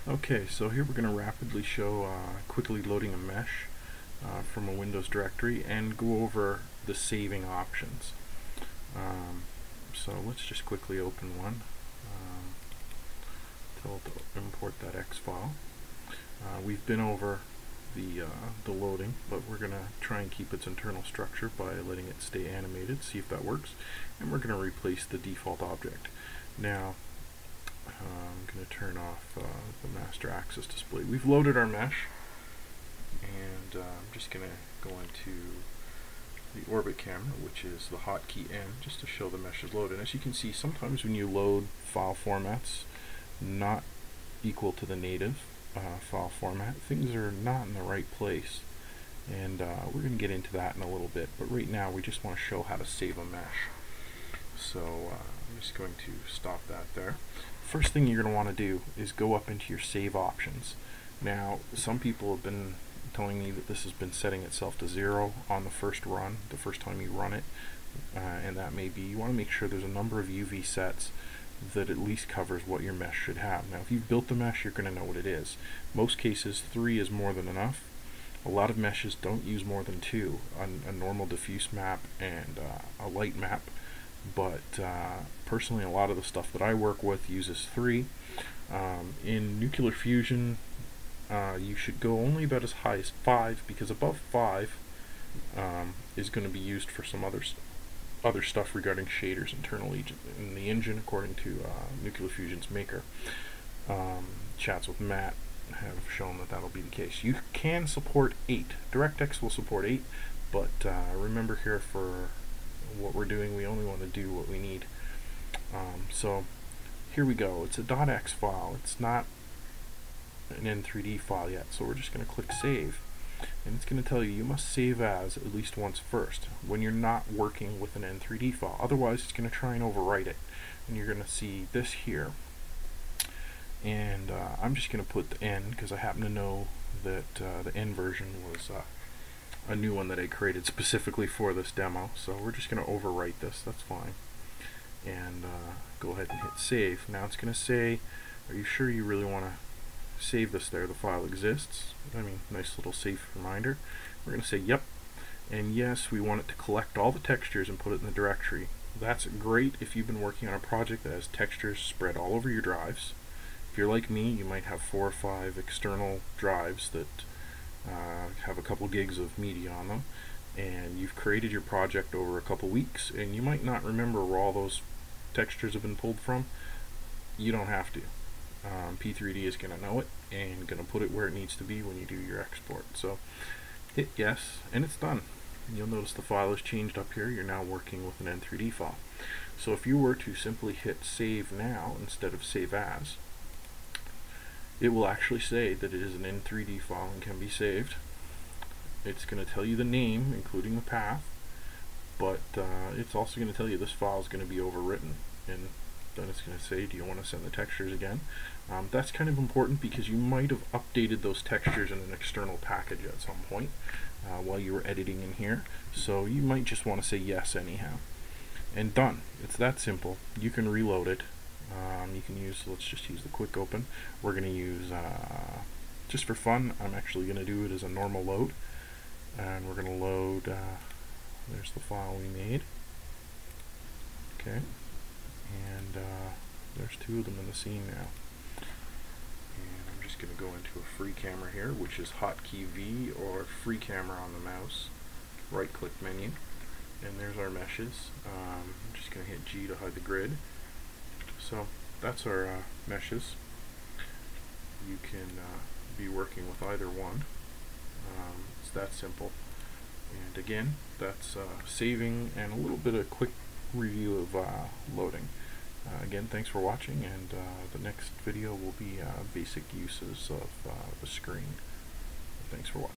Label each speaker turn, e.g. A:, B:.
A: Okay, so here we're going to rapidly show quickly loading a mesh from a Windows directory and go over the saving options. So let's just quickly open one. Tell it to import that X file. We've been over the loading, but we're going to try and keep its internal structure by letting it stay animated, see if that works, and we're going to replace the default object. Now, I'm going to turn off the master access display. We've loaded our mesh, and I'm just going to go into the orbit camera, which is the hotkey N, just to show the mesh is loaded. As you can see, sometimes when you load file formats not equal to the native file format, things are not in the right place, and we're going to get into that in a little bit, but right now we just want to show how to save a mesh. So I'm just going to stop that there. First thing you're going to want to do is go up into your save options. Now, some people have been telling me that this has been setting itself to 0 on the first run, the first time you run it, and that may be, you want to make sure there's a number of UV sets that at least covers what your mesh should have. Now, if you've built the mesh, you're going to know what it is. Most cases, 3 is more than enough. A lot of meshes don't use more than 2, a normal diffuse map and a light map, but personally a lot of the stuff that I work with uses 3. In nuclear fusion, you should go only about as high as 5, because above 5 is going to be used for some other stuff regarding shaders internally in the engine, according to Nuclear Fusion's maker. Chats with Matt have shown that that'll be the case. You can support 8. DirectX will support 8, but remember here, for what we're doing, we only want to do what we need. So here we go. It's a .x file. It's not an N3D file yet, so we're just going to click save, and it's going to tell you must save as at least once first when you're not working with an N3D file. Otherwise, it's going to try and overwrite it, and you're going to see this here. And I'm just going to put the N because I happen to know that the N version was a new one that I created specifically for this demo. So we're just going to overwrite this. That's fine. And go ahead and hit save. Now it's going to say, are you sure you really want to save this there? The file exists. I mean, nice little safe reminder. We're going to say yep, and yes, we want it to collect all the textures and put it in the directory. That's great if you've been working on a project that has textures spread all over your drives. If you're like me, you might have 4 or 5 external drives that have a couple gigs of media on them, and you've created your project over a couple weeks, and you might not remember where all those textures have been pulled from. You don't have to. P3D is going to know it and going to put it where it needs to be when you do your export. So hit yes, and it's done. You'll notice the file is changed up here. You're now working with an N3D file. So if you were to simply hit save now instead of save as, it will actually say that it is an N3D file and can be saved. It's going to tell you the name, including the path, but it's also going to tell you this file is going to be overwritten, and then it's going to say, do you want to send the textures again? That's kind of important because you might have updated those textures in an external package at some point while you were editing in here, so you might just want to say yes anyhow. And done. It's that simple. You can reload it. You can use, let's just use the quick open. We're going to use, just for fun, I'm actually going to do it as a normal load, and we're going to load, there's the file we made. Okay. And there's 2 of them in the scene now. And I'm just going to go into a free camera here, which is hotkey V or free camera on the mouse. Right click menu. And there's our meshes. I'm just going to hit G to hide the grid. So that's our meshes. You can be working with either one. It's that simple. And again, that's saving and a little bit of quick review of loading. Again, thanks for watching, and the next video will be basic uses of the screen. Thanks for watching.